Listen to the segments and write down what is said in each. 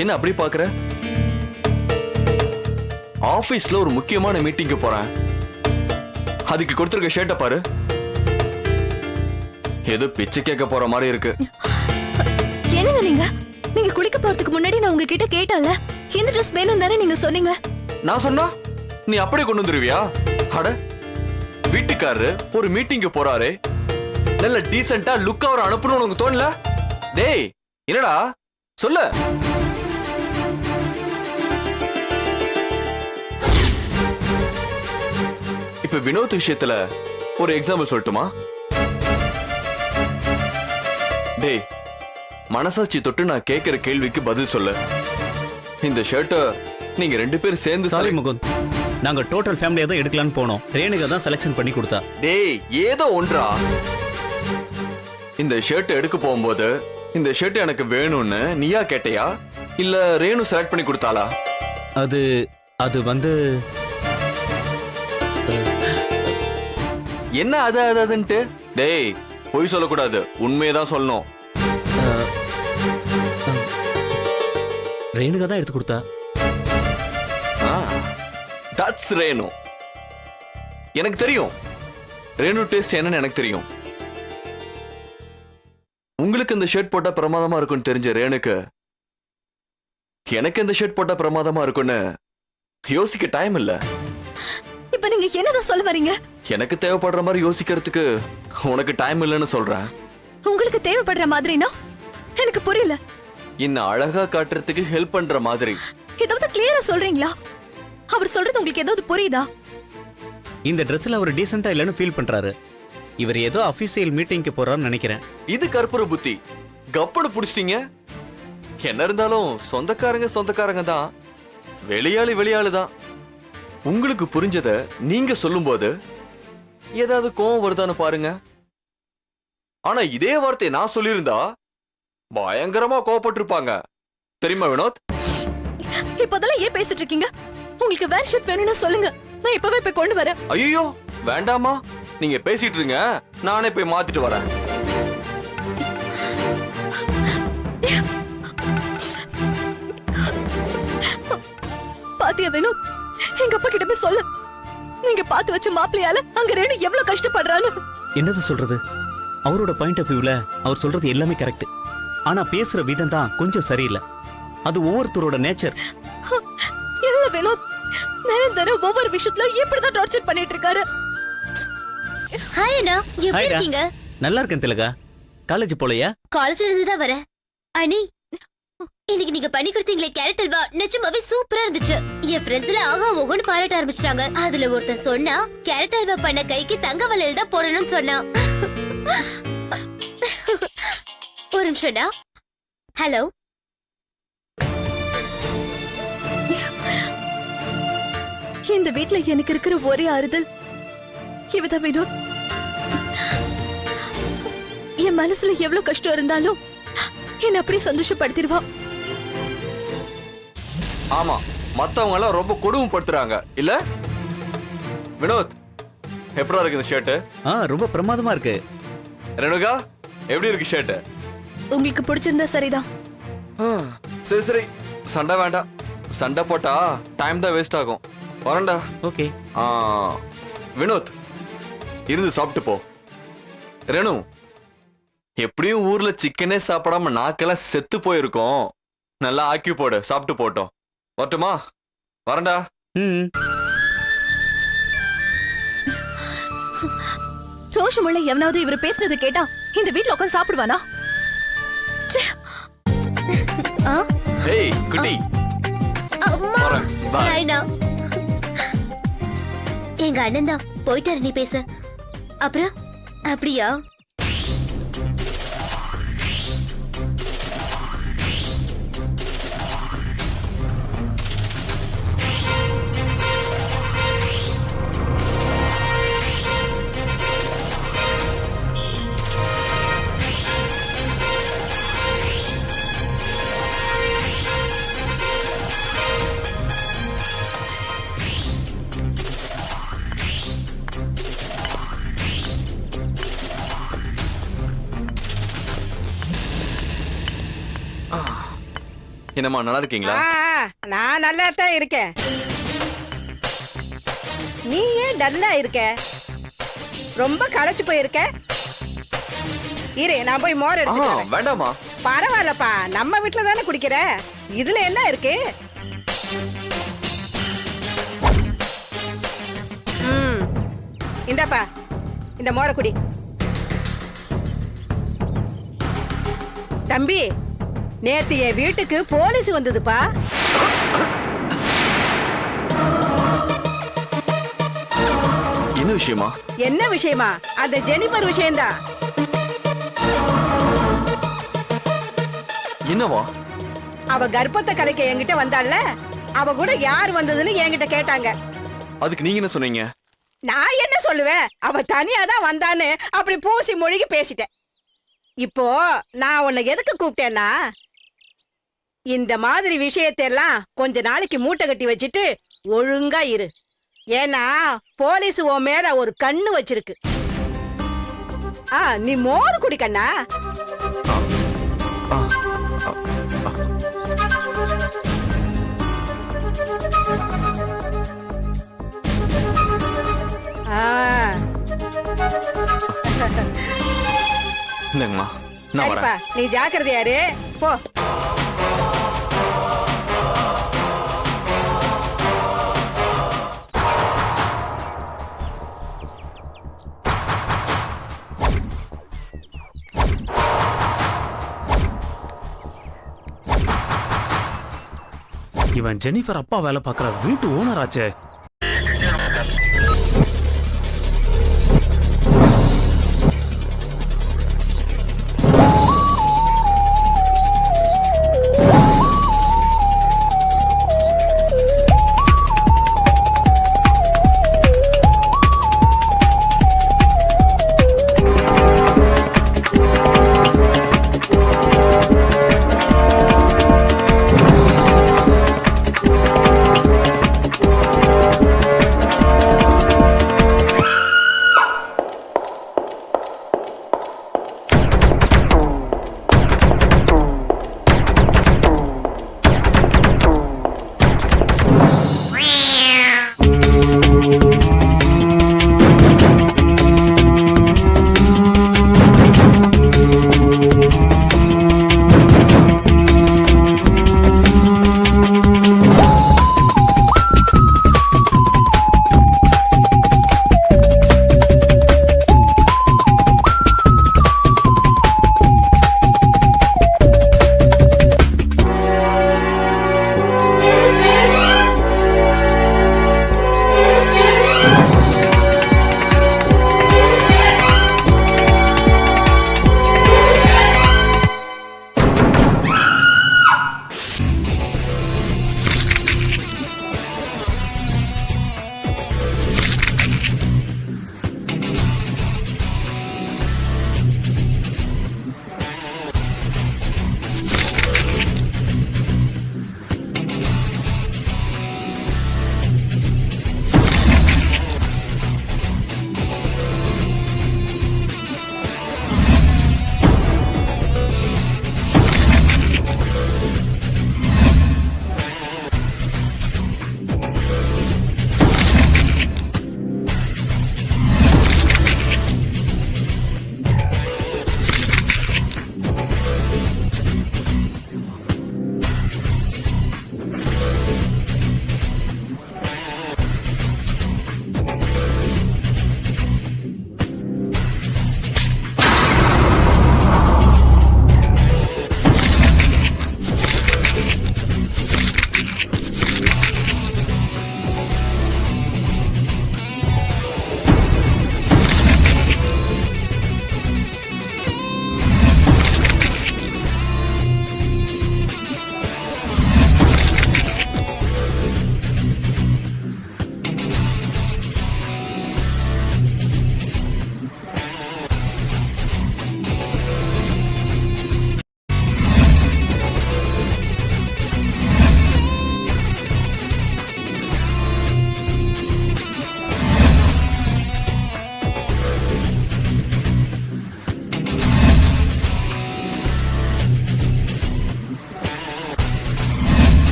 என்ன அப்படி பாக்குற? ஆபீஸ்ல ஒரு முக்கியமான மீட்டிங்க்கு போறேன். அதுக்கு கொடுத்திருக்க ஷர்ட்டை பாரு. ஏதோ பிச்சை கேட்க போற மாதிரி இருக்கு. என்னங்க நீங்க குளிக்க போறதுக்கு முன்னாடி நான் உங்ககிட்ட கேட்டல, இந்த ட்ரெஸ் வேணும் தானே நீங்க சொன்னீங்க. நான் சொன்னா நீ அப்படியே கொண்டு வந்துருவியா? அட, வீட்டுக்காரரு ஒரு மீட்டிங்க்கு போறாரு, நல்ல டீசென்ட்டா லுக்கா அவரை அனுப்பணும்னு உனக்கு தோணல? டேய் என்னடா சொல்லு. இப்ப வினோத் விஷயத்துல ஒரு எக்ஸாம்பிள் சொல்லட்டுமா? டேய், மனசாட்சி தொட்டு நான் கேட்கிற கேள்விக்கு பதில் சொல்லு. இந்த ஷர்ட்டை நீங்க 2 பேரும் சேர்ந்து. சாரி முகுந்த், நாங்க டோட்டல் ஃபேமிலியா தான் எடுக்கலாம்னு போனோம். ரேணுகா தான் செலக்ஷன் பண்ணி கொடுத்தா. டேய் ஏதோ ஒன்றா. இந்த ஷர்ட் எடுக்க போகும்போது இந்த ஷர்ட் எனக்கு வேணும்னு நீயா கேட்டையா, இல்ல ரேணு செலக்ட் பண்ணி கொடுத்தாளா? அது வந்து என்ன அதுன்ட்டு? டேய் பொய் சொல்லக்கூடாது, உண்மையதான் சொல்லணும். ரேணுகா தான் எடுத்து கொடுத்தா. தட்ஸ் ரேணு. எனக்கு தெரியும் ரேணு டேஸ்ட் என்னன்னு எனக்கு தெரியும். உங்களுக்கு இந்த ஷர்ட் போட்டா பிரமாதமா இருக்கும்னு தெரிஞ்ச ரேணுக்கு எனக்கு இந்த ஷர்ட் போட்டா பிரமாதமா இருக்கும்னு யோசிக்க டைம் இல்ல. இப்ப நீங்க என்னதான் சொல்ல வரீங்க? எனக்கு தேவைப்படுற மாதிரி யோசிக்கிறதுக்கு உனக்கு டைம் இல்லைன்னு சொல்றேன். உங்களுக்கு தேவைப்படுற மாதிரினா எனக்கு புரியல. இன்னும் அழகா காட்டுறதுக்கு ஹெல்ப் பண்ற மாதிரி. ஏதாவது கிளியரா சொல்றீங்களா? அவர் சொல்றது உங்களுக்கு ஏதாவது புரியுதா? இந்த ட்ரெஸ்ல அவர் டீசென்ட்டா இல்லைன்னு ஃபீல் பண்றாரு. இவர் ஏதோ அபிஷியல் மீட்டிங்க்கு போறாருன்னு நினைக்கிறேன். இது கற்பூர புத்தி. கப்புன்னு புடிச்சிட்டீங்க. என்ன இருந்தாலும் சொந்தக்காரங்க தான், வெளியாளு தான். உங்களுக்கு புரிஞ்சத நீங்க சொல்லும்போது ஏதாவது கோவம் வருதான்னு பாருங்க. ஆனா இதே வார்த்தையை நான் சொல்லியிருந்தா பயங்கரமா கோவப்பட்டிருப்பாங்க தெரியுமா வினோத்? இப்போதெல்லாம் ஏன் பேசிட்டு இருக்கீங்க? உங்களுக்கு வேற ஷர்ட் வேணும்னு சொல்லுங்க, நான் இப்பவே போய் கொண்டு வரேன். ஐயோ வேண்டாமா, நீங்க பேசிட்டு இருங்க, நானே போய் மாத்திட்டு வரேன். பாத்தியா வினோத், எங்க அப்பா கிட்ட போய் சொல்லு, நீங்க பார்த்து வச்ச மாப்பிளையால அங்க ரேணு எவ்வளவு கஷ்டப்படுறான்னு. என்னது சொல்றது? அவரோட பாயிண்ட் ஆஃப் வியூல அவர் சொல்றது எல்லாமே கரெக்ட். ஆனா பேசுற விதம் தான் கொஞ்சம் சரியில்லை. அது ஒவ்வொருத்தரோட நேச்சர். இல்ல வினோத், நிரந்தரம் ஒவ்வொரு விஷயத்துல இப்படிதான் டார்ச்சர் பண்ணிட்டு இருக்காரு. ஹாய் அண்ணா, எப்படி இருக்கீங்க? நல்லா இருக்கேன் திலகா. காலேஜ் போலையா? காலேஜ்ல இருந்து தான் வரேன். அண்ணி, இன்னைக்கு நீங்க பண்ணி கொடுத்தீங்களே கேரட் அல்வா நிஜமாவே சூப்பரா இருந்துச்சு. என் ஃப்ரெண்ட்ஸ்ல ஆகா ஓகோன்னு பாராட்ட ஆரம்பிச்சிட்டாங்க. அதுல ஒருத்தன் சொன்னா கேரட் அல்வா பண்ண கைக்கு தங்க வளையல் தான் போடணும்னு சொன்னான். ஒரு நிமிஷம்டா. ஹலோ, இந்த வீட்ல எனக்கு இருக்கிற ஒரே ஆறுதல் இவதான் வினோத். என் மனசுல எவ்வளவு கஷ்டம் இருந்தாலும் என்ன அப்படியே சந்தோஷப்படுத்திடுவா. ஆமா, மத்தவங்க எல்லாம் ரொம்ப கொடுமைப்படுத்துறாங்க இல்ல வினோத்? எப்படா இருக்கு இந்த ஷர்ட்? ரொம்ப பிரமாதமா இருக்கு. ரேணுகா எப்படி இருக்கு ஷர்ட்? உங்களுக்கு பிடிச்சிருந்தா சரிதான். சரி சண்டை வேண்டாம். சண்டை போட்டா டைம் தான் வேஸ்ட் ஆகும். வரண்டா. ஓகே. வினோத் இருந்து சாப்பிட்டு போ. ரேணு, எப்படியும் ஊர்ல சிக்கனே சாப்பிடாம நாக்கெல்லாம் செத்து போயிருக்கோம். நல்லா ஆக்கி போடு, சாப்பிட்டு போட்டோம். வரட்டுமா? வரண்டா. ரோஷமுள்ள எவனாவது இவர் பேசுனது கேட்டா இந்த வீட்ல உட்கார்ந்து சாப்பிடுவானா? ஏய் குட்டி, அம்மா. Bye. ஹாய்ண்ணா. எங்க அண்ணன் தான் போயிட்டாரு, நீ பேச. அப்புறம் அப்படியா? என்னம்மா நல்லா இருக்கீங்களா? நான் நல்லா தான் இருக்கேன். நீ ஏன் டல்லா இருக்க? ரொம்ப களைச்சு போயிருக்க. இரு, நான் போய் மோர் எடுத்து வரேன். வேண்டாமா. பரவாயில்லப்பா, நம்ம வீட்டுல தானே குடிக்கிற. இதுல என்ன இருக்கு? இந்தாப்பா, இந்த மோரை குடி. தம்பி, நேத்து என் வீட்டுக்கு போலீஸ் வந்ததுப்பா. என்ன விஷயமா? என்ன விஷயமா? அந்த ஜெனிஃபர் விஷயம்தான். என்னவா? அவ கர்ப்பத்தை கலைக்க என்கிட்ட வந்தாள்ல, அவ கூட யார் வந்ததுன்னு என்கிட்ட கேட்டாங்க. அதுக்கு நீங்க என்ன சொன்னீங்க? நான் என்ன சொல்லுவேன், அவ தனியா தான் வந்தான்னு அப்படி பூசி மொழிகி பேசிட்டேன். இப்போ நான் உன்னை எதுக்கு கூப்பிட்டேன்னா, இந்த மாதிரி விஷயத்தெல்லாம் கொஞ்ச நாளைக்கு மூட்டை கட்டி வச்சுட்டு ஒழுங்கா இரு. ஏன்னா போலீஸ் உன் மேல ஒரு கண்ணு வச்சிருக்கு. நீ மோர் குடி கண்ணா. இல்லைங்கம்மா, நான் சரிப்பா, வரேன். நீ ஜாக்கிரதையாரு போ. இவன் ஜெனிஃபர் அப்பா வேலை பார்க்குற வீட்டு ஓனர் ஆச்சே.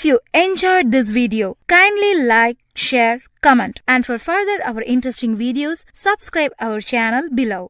you enjoyed this video, kindly like, share, comment, and for further our interesting videos, subscribe our channel below.